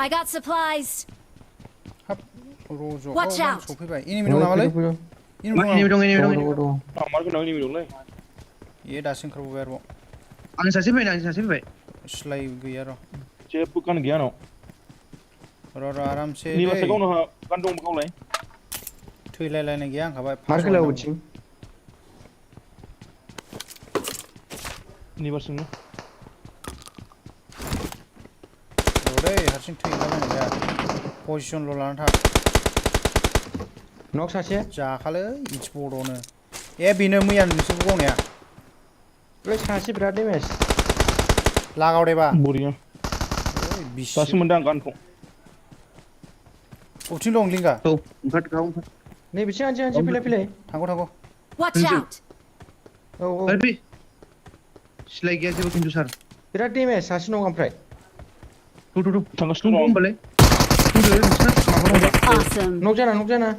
I got supplies. ครับโรโจ Watch เขา out โฉบไปอินี่ไม่ดงนามาเลยอินี่ไม่ดง ini dong Marco lang ini dong leh. เย่ดาซิงคาร์บูเวอร์บ่ ang saksi bay สไลด์กี่ยาร์ Cep bukan gaya no. รออารัมเซ่ Ni masa kau no kandung kau leh. ถุยอะไรเนี่ยยังครับไป Markala ucing. Ni basin no. โรเร่ฮัตชิงถุยแล้วเนี่ยโพซิชันโรลันท่า Nok saja. จ่าเขาเลยอีสปอร์ตเนี่ยเอ๊ะบินมือยันสุกงเนี่ย Wes kasih berat deh mes. ลากเอาได้ป่ะ Burinya. บิช Tasih mendang kan kau. โอ้ทิ้งลงลิงก์อ่ะ tuh empat kau Nih bisa aja pilih. ทางกู Watch out. Oh, tapi selagi aja bikin dusar berat deh mes. Kasih nok amprai. tuh Tangga tunggu strong. balik tunggu dulu sama Awesome. Nok jana.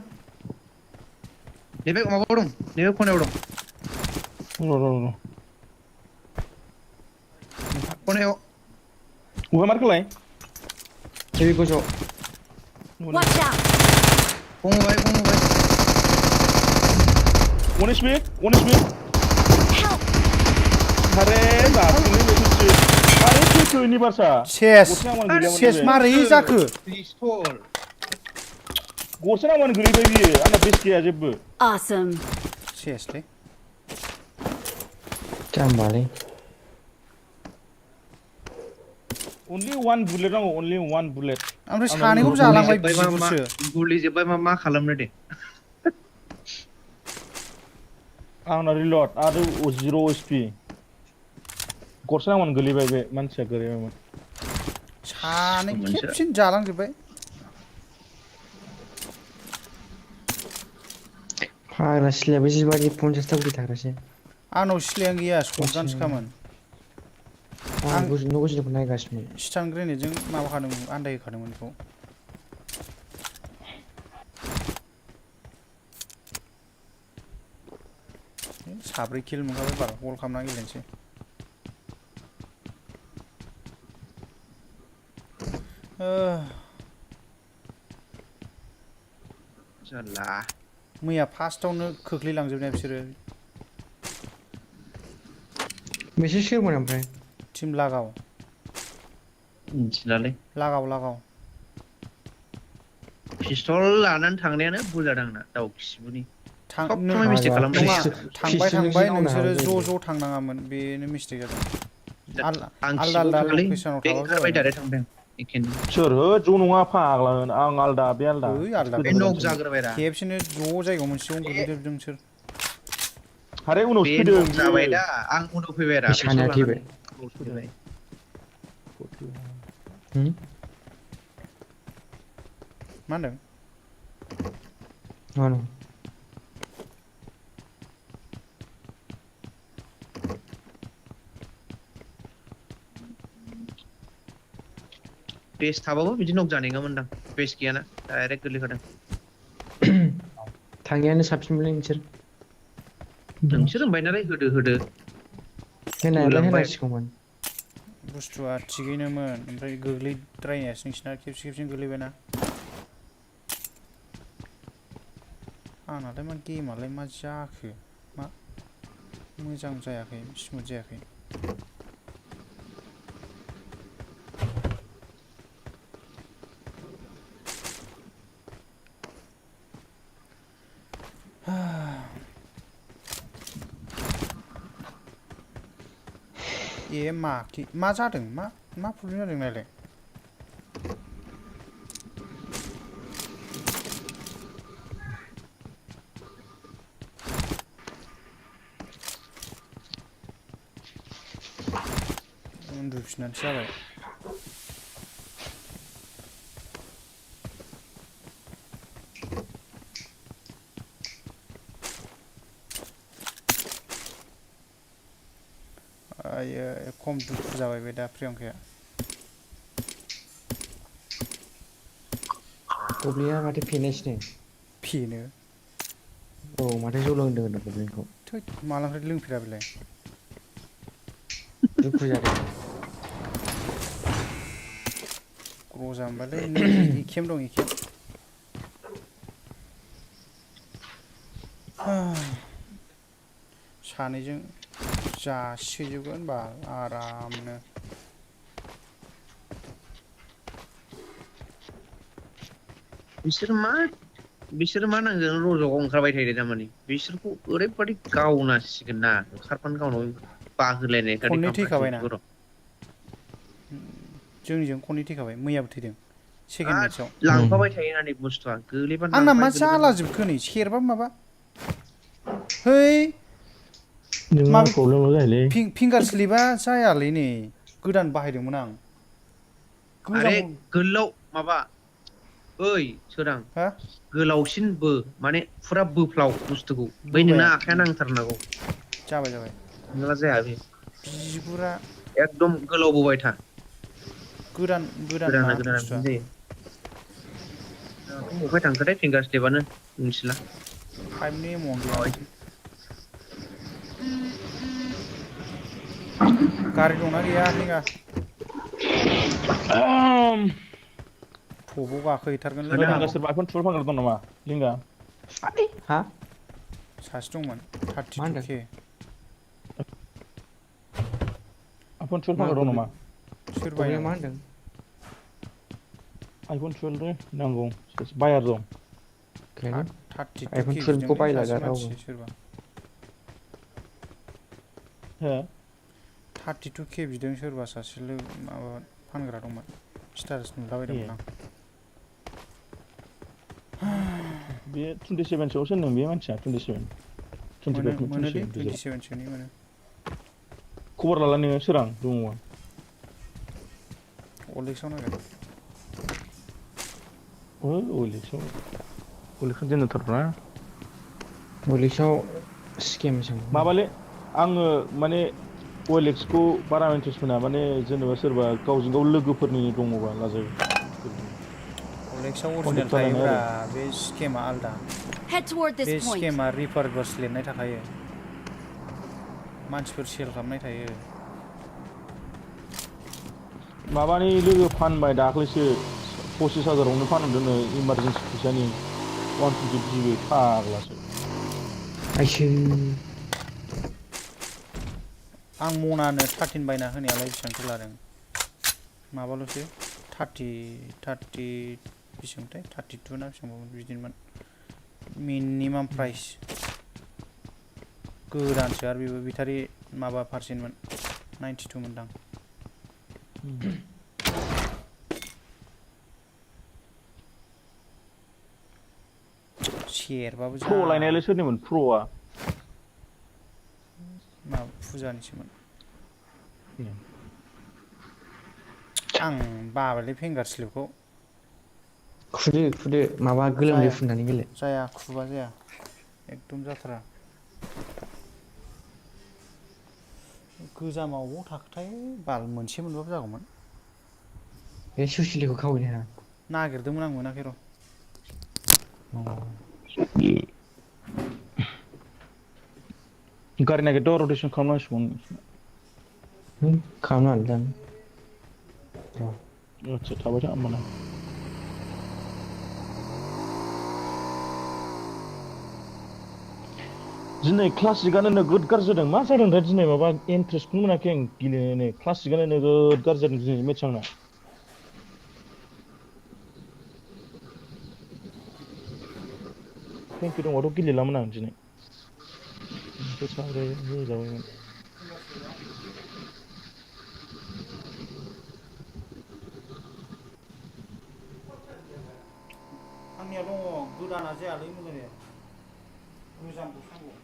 nebek sama dong nebek kone dong No. kone yo Gua Marco leh. Dewi koso. Watch out. kongo bay One HP. Help. Hare lah. Ini betul. Hare tu ini barsa. เชสเชสมารีจ้าคือ pistol Gosana man guri baby. Anak best kia aja bu. Awesome. เชสเลย Jam balik. Only one bullet no. Only one bullet. อันนี้ชานี่กูจะลังไปบิชบุษ guli jebai mama kalamne deh Ang reload. Ada 0 HP. Gosana man guli baby. Man saya guri man. ชานี่เก็บชิ้นจ่าลังสิไป Parah sih lah. Besis bagi pun just tak kita harusnya. อันนู้นสเลียงกี้อ่ะสกูกันสกัมมัน Ah, nunggu sudah pernah gas nih. สตันกรีนจึงมาว่าขนมอันใดขนมมันเขาสาบริคิลมึงเขาไปบาร์โฮลคำนักอีเลนสิsalah มึงอย่าพาสต์ต้องนึกคึกลีหลังจะเนี่ยพี่เสือ Besis sih mana amprai. ทีมลากเอา silale ลากเอา pistol lanan thangnya na bulla dangna tau kisbuni ทาง Kok นึง cuma mistake kalau ทาง mistake? ทางไปหนึ่งเสือโจทางนางมันเป็นมิสเตกกันอัลลาโลเคชั่นของเขา bay dari thangdeng ikin Sure. Junu ngapa aglan. Ang alda bialda. เฮ้ยอัลลา nok jagar bayda เคฟชินโจใจของมันช่วงกูเดือดจังเสือ Hare uno be speed. nok jabayda ang uno pibera Misalnya tiba. Mana? Mana? Pace थाबाबो बिदि नक जानाय मोनदां पेस गैयाना direct गोलैखादों Tangiannya साबसिनलै नोंसोर. नोंसोर होनबाय नालाय होदो होनायालाय बुस्थुआ थिगैनोमोन ओमफ्राय गोग्लैद्रायनायासो नोंसिना खेबसे गोलैबायना आंनालाय मा गेमालाय मा जाखो मा मोजां जायाखै स्मुथ जायाखै ए मा जादों मा प्रब्लेम जादों नायलाय उन्दुफिननानैसो जाबाय आयो खम दुखु जाबाय बे दा प्रियंकाया गब्लिया माथो फेनायसो फेनो औ माथो जौ लोंदों होनदों गब्लिनखौ थै मालानिफ्राय लोंफेरा बेलाय दुखु जादों ग्रजा होमबालाय इखेम दं इखेम सानैजों जासिजोबगोन बा आरामनो बिसोर मा नांगौ रज'आव ओंखारबाय थायो थारमाने बिसोरखौ ओरैबादि गावनांसिगोन ना ओंखारफानो गावनाव बाहोलायनाय खननै थैखाबायना खालामखासिगोन जोंनिजों खननै थैखाबाय मैयाबो थैदों सेकेन्ड मेट्सआव लांफाबाय थायो नानि बुस्थुआ गोलैबानो आंना मा लांफायो गोलैबानो जालाजोबखो नै सेरबा माबा है नोंना माबा प्रब्लेम जायोलै फिंगार स्लिपा जायालै नै गोदान बाहायदोंमोन आं आरे गोजाम गोलाव माबा ओइ सोरां हा गोलावसिन बो माने फुरा बोफ्लाव बुस्थुखौ बै बोबाय नोंना आं आखाया नांथारनांगौ जाबाय नङाबा जाया बे बिगुरा एकदम गोलाव बोबाय था गोदान ना गोदाना बुस्थुआ बिदिनो जायो दाथ' बहाय थांखोथाय फिंगार स्लिपानो मिथिला 5 नि एमाउन्ट गैया बावबायसो माथो गारि दंना गैया लिंगा थबाव गाखोहैथारगोनलै ओमफ्राय आं लिंगा सोरबा आइफन 12 फानग्रा दं नामा लिंगा हा सासे दंमोन मा होनदों 32K आइफन 12 मा फानग्रा दं नामा सोर गब्रिया मा बायनांगौ होनदों आइफन 12 रे नांगौ बायार दं ओंखायनो आइफन 32K 12 खौ बिदोंलै बायला सासे दा रावबो मानसि सोरबा हो 32K बिदों सोरबा सासे माबा फानग्रा दंमोन स्टेटास नुलाबायदोंमोन आं बे 27 सोआव सोरनो बे मानसिया 27 मोनोलै 27 गेजेराव 27 सोनि मोनो खबर लाला नोङो सोरां दङबा अलेक्सआव नागिर अलेक्सआव दोनथारब्रा अलेक्सआव स्केमसो माबालै आङो माने अलेक्सखौ बारा इन्ट्रेस्ट मोना माने जेनेबा सोरबा गावजों गाव लोगोफोरनि दङबा लाजायो अलेक्सआव कन्टेक्ट अरिजिनेल खालायनाय थायोब्रा आरो बे स्केमा आलदा Head toward this बे point. स्केमा रिफारबोर्स लिरनाय थाखायो मानसिफोर सेल खालामनाय थायो माबानि लोगो फानबाय दाख्लैसो 25,000 फानदोंनो इमारजेन्सि फैसानि 120 GB फाग्लासो आइसो आं मनानो 13 बायना होनायालाय बेसेबांथो लादों माबाल'सो 30 बेसेबांथाय 32 ना बेसेबांमोन बिदिनोमोन मिनिमाम प्राइस गोदानसो आरो बेबो बेटारि माबा पारसेन्टमोन 92 मोनदां सेरबाबो जा प्र' लायनायालाय सोरनिमोन प्र'आ माबा फुजानिसोमोन आं बाबायलै फिंगार स्लिपखौ खुदो माबा गोलोमदै फुननानै गेले जाया खुबा जाया एकदम जाथारा गोजामाव अबाव थाखोथाय बाल मोनसे मोनबाबो जागौमोन बे सुसिलिखौ खावैनो हाया नागिरदोंमोन आं मोनाखै र' गारि नागिरदो रटेसन खालामनांसिगौ खालामनानै दान आदसा थाबाय था होमबाना दिनै क्लासिकआनो नोगोद गाज्रि जादों मा जादोंथाय दिनै माबा इन्ट्रेस्टखौनो मोनाखै आं गेलेनो क्लासिकआनो नोगोद गाज्रि जादों दिनै मेट्स आंना थेंकि दंबाथ' गेलेलामोन आं दिनै गोसारै होजाबायमोन आंनिया दङ गोदाना जायालै मोजां जाया गोजामखौसो नांगौ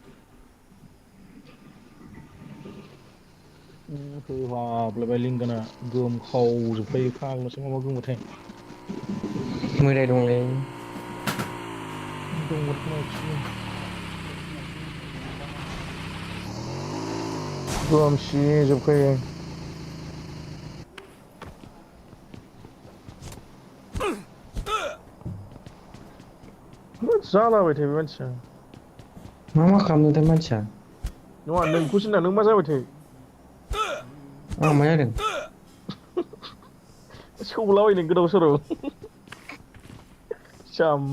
हाबलायबाय लिंगाना गोम खावजोबखायो फाग्लासो माबा गोमोथाय मोदाय दंलै दंमोन खोमा बिसोरनो गोमसिजोबखायो जालाबाय थायो बे मानसिया मा खालामदोंथाय मानसिया नङा नोंखौसो होनदां नों मा जाबाय थायो आं मा जादों सौलाबायनो गोदाव सोराव जाम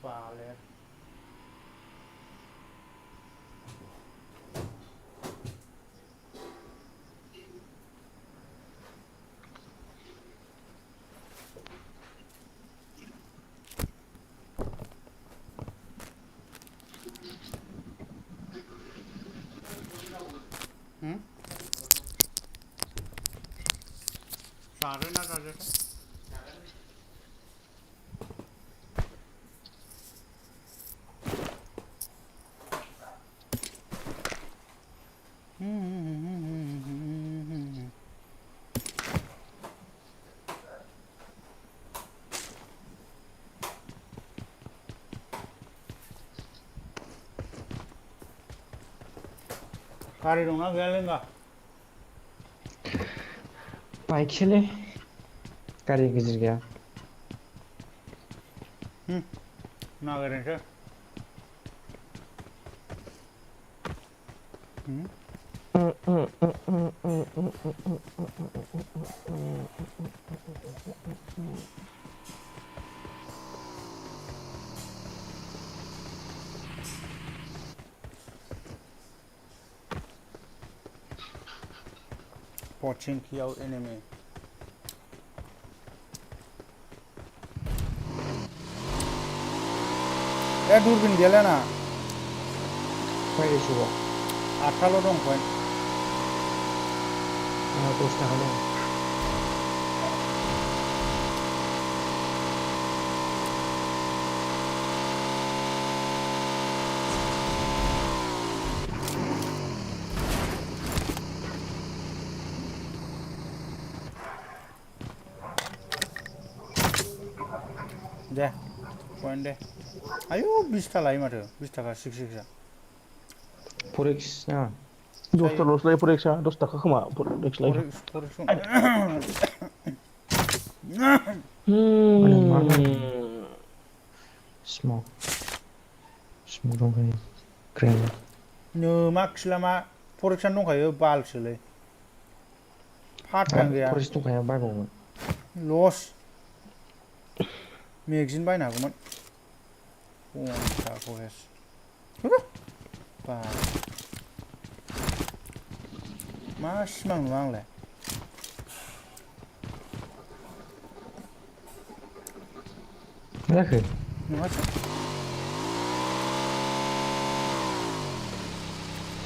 बाले जादों ना जादों गारि दंना गैया लेंगा बाइकसोलै गारि गिदिर गैया नागिरनोसै पचिंकियाव एनिमी ए दूरबीन गैयालै ना बायदि जुगाव 8 दं पइन्ट 10 थाखा दं दे पइन्ट दे आयु 20 टा लायो माथो 20 टाका 6 फरेक्स ना 10 ल'सो लायो फरेक्सा 10 थाखा खोमा फरेक्स लायो फरेक्स mana mana smoke dongखायो ग्रेन नोमा खिलामा फरेक्सआनो दंखायो बालसोलै फाटां गैया फरेक्स दंखाया बायबावोमोन लस मेगजिन बायनो हागौमोन फरेक्स बा मा सिमां नुआ आंलाय मा जाखो नङासो